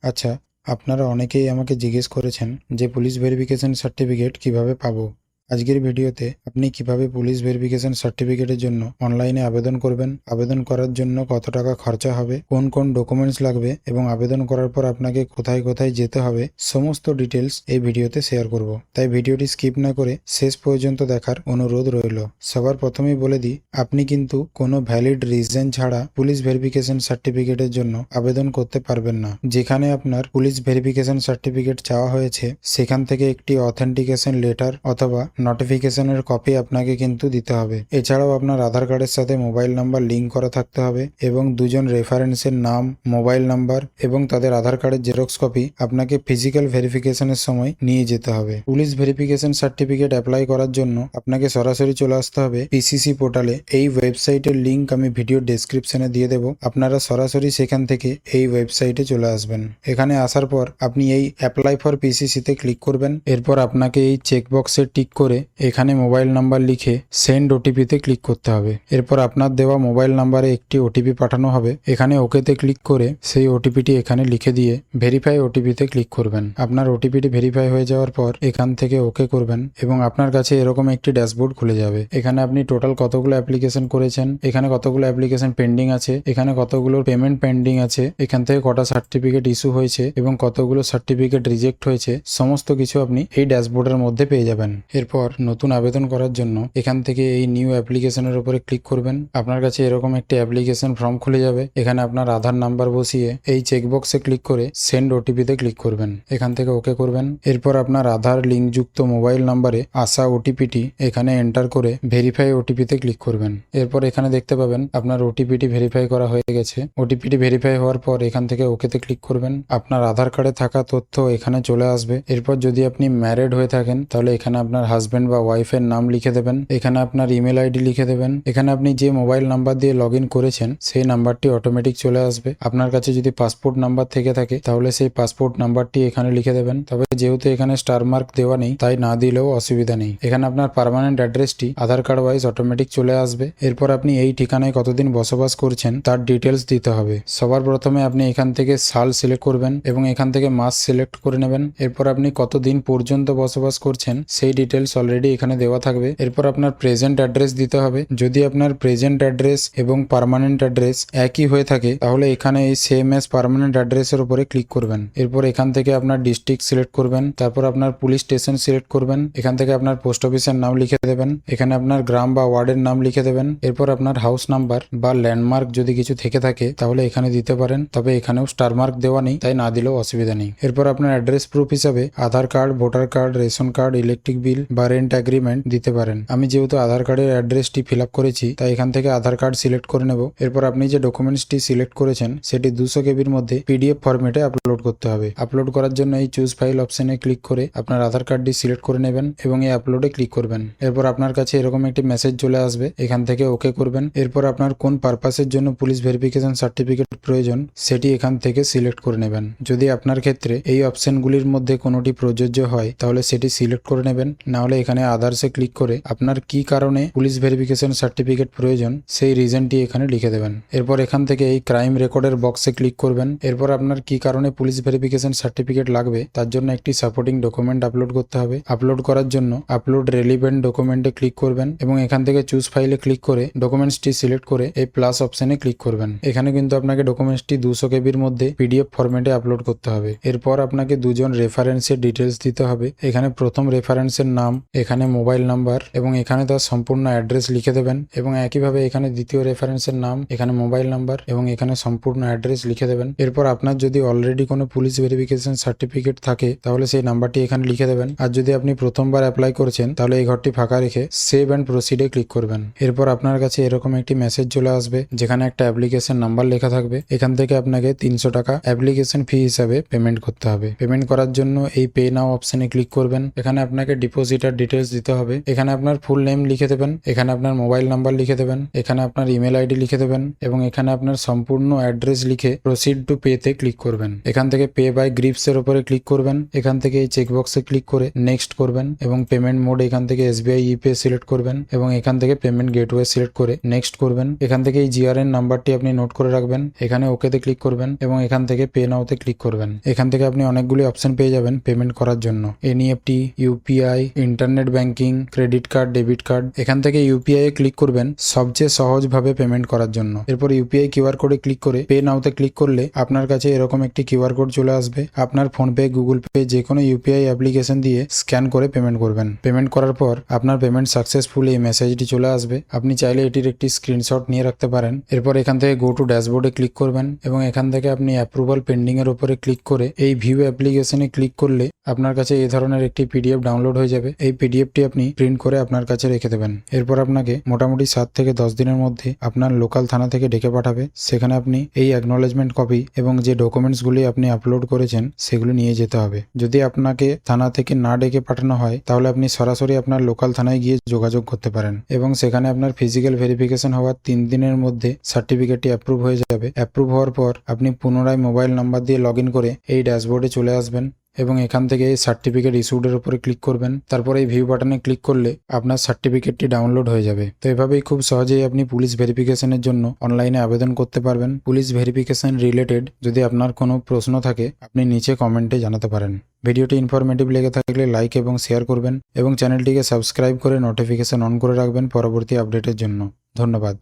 আচ্ছা, আপনারা অনেকেই আমাকে জিজ্ঞেস করেছেন যে পুলিশ ভেরিফিকেশন সার্টিফিকেট কিভাবে পাবো। আজকের ভিডিওতে আপনি কিভাবে পুলিশ ভেরিফিকেশন সার্টিফিকেটের জন্য অনলাইনে আবেদন করবেন, আবেদন করার জন্য কত টাকা খরচা হবে, কোন কোন ডকুমেন্টস লাগবে এবং আবেদন করার পর আপনাকে কোথায় কোথায় যেতে হবে, সমস্ত ডিটেলস এই ভিডিওতে শেয়ার করব। তাই ভিডিওটি স্কিপ না করে শেষ পর্যন্ত দেখার অনুরোধ রইল। সবার প্রথমেই বলে দিই, আপনি কিন্তু কোনো ভ্যালিড রিজন ছাড়া পুলিশ ভেরিফিকেশন সার্টিফিকেটের জন্য আবেদন করতে পারবেন না। যেখানে আপনার পুলিশ ভেরিফিকেশন সার্টিফিকেট চাওয়া হয়েছে সেখান থেকে একটি অথেন্টিকেশন লেটার অথবা নোটিফিকেশনের কপি আপনাকে কিন্তু দিতে হবে। এছাড়াও আপনার আধার কার্ডের সাথে মোবাইল নাম্বার লিঙ্ক করা থাকতে হবে এবং দুজন রেফারেন্সের নাম, মোবাইল নাম্বার এবং তাদের আধার কার্ডের জেরক্স কপি আপনাকে ফিজিক্যাল ভেরিফিকেশনের সময় নিয়ে যেতে হবে। পুলিশ ভেরিফিকেশন সার্টিফিকেট অ্যাপ্লাই করার জন্য আপনাকে সরাসরি চলে আসতে হবে পিসিসি পোর্টালে। এই ওয়েবসাইটের লিঙ্ক আমি ভিডিও ডেসক্রিপশনে দিয়ে দেবো, আপনারা সরাসরি সেখান থেকে এই ওয়েবসাইটে চলে আসবেন। এখানে আসার পর আপনি এই অ্যাপ্লাই ফর পিসিসিতে ক্লিক করবেন। এরপর আপনাকে এই চেকবক্সে টিক করে এখানে মোবাইল নাম্বার লিখে সেন্ড ওটিপিতে ক্লিক করতে হবে। এরপর আপনার দেওয়া মোবাইল নাম্বারে একটি ওটিপি পাঠানো হবে। এখানে ওকেতে ক্লিক করে সেই ওটিপিটি এখানে লিখে দিয়ে ভেরিফাই ওটিপিতে ক্লিক করবেন। আপনার ওটিপিটি ভেরিফাই হয়ে যাওয়ার পর এখান থেকে ওকে করবেন এবং আপনার কাছে এরকম একটি ড্যাশবোর্ড খুলে যাবে। এখানে আপনি টোটাল কতগুলো অ্যাপ্লিকেশন করেছেন, এখানে কতগুলো অ্যাপ্লিকেশন পেন্ডিং আছে, এখানে কতগুলো পেমেন্ট পেন্ডিং আছে, এখান থেকে কটা সার্টিফিকেট ইস্যু হয়েছে এবং কতগুলো সার্টিফিকেট রিজেক্ট হয়েছে, সমস্ত কিছু আপনি এই ড্যাশবোর্ডের মধ্যে পেয়ে যাবেন। এরপর নতুন আবেদন করার জন্য এখান থেকে এই নিউ অ্যাপ্লিকেশনের উপরে ক্লিক করবেন। আপনার কাছে এরকম একটি অ্যাপ্লিকেশন ফর্ম খুলে যাবে। এখানে আপনার আধার নাম্বার বসিয়ে এই চেকবক্সে ক্লিক করে সেন্ড ওটিপিতে ক্লিক করবেন। এখান থেকে ওকে করবেন। এরপর আপনার আধার লিঙ্কযুক্ত মোবাইল নাম্বারে আসা ওটিপিটি এখানে এন্টার করে ভেরিফাই ওটিপিতে ক্লিক করবেন। এরপর এখানে দেখতে পাবেন আপনার ওটিপিটি ভেরিফাই করা হয়ে গেছে। ওটিপিটি ভেরিফাই হওয়ার পর এখান থেকে ওকেতে ক্লিক করবেন। আপনার আধার কার্ডে থাকা তথ্য এখানে চলে আসবে। এরপর যদি আপনি ম্যারিড হয়ে থাকেন তাহলে এখানে আপনার হাজবেন্ড বা ওয়াইফের নাম লিখে দেবেন। এখানে আপনার ইমেল আইডি লিখে দেবেন। এখানে আপনি যে মোবাইল নাম্বার দিয়ে লগ ইন করেছেন সেই নাম্বারটি অটোমেটিক চলে আসবে। আপনার কাছে যদি পাসপোর্ট নাম্বার থেকে থাকে তাহলে সেই পাসপোর্ট নাম্বারটি এখানে লিখে দেবেন। তবে যেহেতু এখানে স্টার মার্ক দেওয়া নেই তাই না দিলেও অসুবিধা নেই। এখানে আপনার পার্মানেন্ট অ্যাড্রেসটি আধার কার্ড ওয়াইজ অটোমেটিক চলে আসবে। এরপর আপনি এই ঠিকানায় কতদিন বসবাস করছেন তার ডিটেলস দিতে হবে। সবার প্রথমে আপনি এখান থেকে সাল সিলেক্ট করবেন এবং এখান থেকে মাস সিলেক্ট করে নেবেন। এরপর আপনি কতদিন পর্যন্ত বসবাস করছেন সেই ডিটেলস অলরেডি এখানে দেওয়া থাকবে। এরপর আপনার প্রেজেন্ট অ্যাড্রেস দিতে হবে। যদি আপনার প্রেজেন্ট অ্যাড্রেস এবং পার্মানেন্ট অ্যাড্রেস একই হয়ে থাকে তাহলে এখানে এই সেম এস পার্মানেন্ট অ্যাড্রেসের উপরে ক্লিক করবেন। এরপর এখান থেকে আপনার ডিস্ট্রিক্ট সিলেক্ট করবেন। তারপর আপনার পুলিশ স্টেশন সিলেক্ট করবেন। এখান থেকে আপনার পোস্ট অফিসের নাম লিখে দেবেন। এখানে আপনার গ্রাম বা ওয়ার্ডের নাম লিখে দেবেন। এরপর আপনার হাউস নাম্বার বা ল্যান্ডমার্ক যদি কিছু থেকে থাকে তাহলে এখানে দিতে পারেন। তবে এখানেও স্টার মার্ক দেওয়া নেই তাই না দিলেও অসুবিধা নেই। এরপর আপনার অ্যাড্রেস প্রুফ হিসাবে Aadhaar card, voter card, ration card, electric bill বা রেন্ট এগ্রিমেন্ট দিতে পারেন। আমি যেহেতু আধার কার্ডের অ্যাড্রেসটি ফিল আপ করেছি তাই এখান থেকে আধার কার্ড সিলেক্ট করে নেব। এরপর আপনি যে ডকুমেন্টসটি সিলেক্ট করেছেন সেটি 200 কেবির মধ্যে পিডিএফ ফরম্যাটে আপলোড করতে হবে। আপলোড করার জন্য এই চুজ ফাইল অপশনে ক্লিক করে আপনার আধার কার্ডটি সিলেক্ট করে নেবেন এবং এই আপলোডে ক্লিক করবেন। এরপর আপনার কাছে এরকম একটি মেসেজ চলে আসবে। এখান থেকে ওকে করবেন। এরপর আপনার কোন পারপাসের জন্য পুলিশ ভেরিফিকেশন সার্টিফিকেট প্রয়োজন সেটি এখান থেকে সিলেক্ট করে নেবেন। যদি আপনার ক্ষেত্রে এই অপশনগুলির মধ্যে কোনোটি প্রযোজ্য হয় তাহলে সেটি সিলেক্ট করে নেবেন। না হলে এখানে আদার্সে ক্লিক করে আপনার কি কারণে পুলিশ ভেরিফিকেশন সার্টিফিকেট প্রয়োজন সেই রিজনটি এখানে লিখে দেবেন। এরপর এখান থেকে এই ক্রাইম রেকর্ডের বক্সে ক্লিক করবেন। এরপর আপনার কি কারণে পুলিশ ভেরিফিকেশন সার্টিফিকেট লাগবে তার জন্য একটি সাপোর্টিং ডকুমেন্ট আপলোড করতে হবে। আপলোড করার জন্য আপলোড রেলিভেন্ট ডকুমেন্টে ক্লিক করবেন এবং এখান থেকে চুজ ফাইলে ক্লিক করে ডকুমেন্টসটি সিলেক্ট করে এই প্লাস অপশনে ক্লিক করবেন। এখানে কিন্তু আপনাকে ডকুমেন্টসটি 200 কেবির মধ্যে পিডিএফ ফরম্যাটে আপলোড করতে হবে। এরপর আপনাকে দুজন রেফারেন্সের ডিটেলস দিতে হবে। এখানে প্রথম রেফারেন্সের নাম, এখানে মোবাইল নাম্বার এবং এখানে তার সম্পূর্ণ অ্যাড্রেস লিখে দেবেন এবং একইভাবে এখানে দ্বিতীয় রেফারেন্সের নাম, এখানে মোবাইল নাম্বার এবং এখানে সম্পূর্ণ অ্যাড্রেস লিখে দেবেন। এরপর আপনার যদি অলরেডি কোনো পুলিশ ভেরিফিকেশন সার্টিফিকেট থাকে তাহলে সেই নাম্বারটি এখানে লিখে দেবেন। আর যদি আপনি প্রথমবার অ্যাপ্লাই করছেন তাহলে এই ঘরটি ফাঁকা রেখে সেভ অ্যান্ড প্রসিডে ক্লিক করবেন। এরপর আপনার কাছে এরকম একটি মেসেজ চলে আসবে যেখানে একটা অ্যাপ্লিকেশন নাম্বার লেখা থাকবে। এখান থেকে আপনাকে 300 টাকা অ্যাপ্লিকেশন ফি হিসাবে পেমেন্ট করতে হবে। পেমেন্ট করার জন্য এই পে নাও অপশনে ক্লিক করবেন। এখানে আপনাকে ডিপোজিট বেনিফিশিয়ারিটার ডিটেলস দিতে হবে। এখানে আপনার ফুল নেম লিখে দেবেন, এখানে আপনার মোবাইল নাম্বার লিখে দেবেন, এখানে আপনার ইমেল আইডি লিখে দেবেন এবং এখানে আপনার সম্পূর্ণ অ্যাড্রেস লিখে প্রসিড টু পে তে ক্লিক করবেন। এখান থেকে পে বাই গ্রিপস এর উপরে ক্লিক করবেন। এখান থেকে এই চেকবক্সে ক্লিক করে নেক্সট করবেন এবং পেমেন্ট মোড এখান থেকে এসবিআই ইপে সিলেক্ট করবেন এবং এখান থেকে পেমেন্ট গেটওয়ে সিলেক্ট করে নেক্সট করবেন। এখান থেকে এই জিআরএন নাম্বারটি আপনি নোট করে রাখবেন, এখানে ওকেতে ক্লিক করবেন এবং এখান থেকে পে নাওতে ক্লিক করবেন। এখান থেকে আপনি অনেকগুলি অপশন পেয়ে যাবেন পেমেন্ট করার জন্য, NEFT, UPI, internet banking, credit card, debit card. এখান থেকে ইউপিআই এ ক্লিক করবেন সবচেয়ে সহজভাবে পেমেন্ট করার জন্য। এরপর ইউপিআই কিউআর কোডে ক্লিক করে পে নাওতে ক্লিক করলে আপনার কাছে এরকম একটি কিউআর কোড চলে আসবে। আপনার ফোনপে, গুগল পে যে কোনো ইউপিআই অ্যাপ্লিকেশন দিয়ে স্ক্যান করে পেমেন্ট করবেন। পেমেন্ট করার পর আপনার পেমেন্ট সাকসেসফুল এই মেসেজটি চলে আসবে। আপনি চাইলে এটির একটি স্ক্রিনশট নিয়ে রাখতে পারেন। এরপর এখান থেকে গো টু ড্যাশবোর্ডে ক্লিক করবেন এবং এখান থেকে আপনি অ্যাপ্রুভাল পেন্ডিং এর উপরে ক্লিক করে এই ভিউ অ্যাপ্লিকেশনে ক্লিক করলে আপনার কাছে এই ধরনের একটি পিডিএফ ডাউনলোড হয়ে যাবে। এই পিডিএফটি আপনি প্রিন্ট করে আপনার কাছে রেখে দেবেন। এরপর আপনাকে মোটামুটি 7 থেকে 10 দিনের মধ্যে আপনার লোকাল থানা থেকে ডেকে পাঠাবে। সেখানে আপনি এই অ্যাকনোলেজমেন্ট কপি এবং যে ডকুমেন্টসগুলি আপনি আপলোড করেছেন সেগুলো নিয়ে যেতে হবে। যদি আপনাকে থানা থেকে না ডেকে পাঠানো হয় তাহলে আপনি সরাসরি আপনার লোকাল থানায় গিয়ে যোগাযোগ করতে পারেন এবং সেখানে আপনার ফিজিক্যাল ভেরিফিকেশন হওয়ার 3 দিনের মধ্যে সার্টিফিকেটটি অ্যাপ্রুভ হয়ে যাবে। অ্যাপ্রুভ হওয়ার পর আপনি পুনরায় মোবাইল নাম্বার দিয়ে লগ ইন করে এই ড্যাশবোর্ডে চলে আসবেন এবং এখান থেকে এই সার্টিফিকেট ইস্যুডের উপরে ক্লিক করবেন। তারপর এই ভিউ বাটনে ক্লিক করলে আপনার সার্টিফিকেটটি ডাউনলোড হয়ে যাবে। তো এভাবেই খুব সহজেই আপনি পুলিশ ভেরিফিকেশনের জন্য অনলাইনে আবেদন করতে পারবেন। পুলিশ ভেরিফিকেশন রিলেটেড যদি আপনার কোনো প্রশ্ন থাকে আপনি নিচে কমেন্টে জানাতে পারেন। ভিডিওটি ইনফরমেটিভ লেগে থাকলে লাইক এবং শেয়ার করবেন এবং চ্যানেলটিকে সাবস্ক্রাইব করে নোটিফিকেশন অন করে রাখবেন পরবর্তী আপডেটের জন্য। ধন্যবাদ।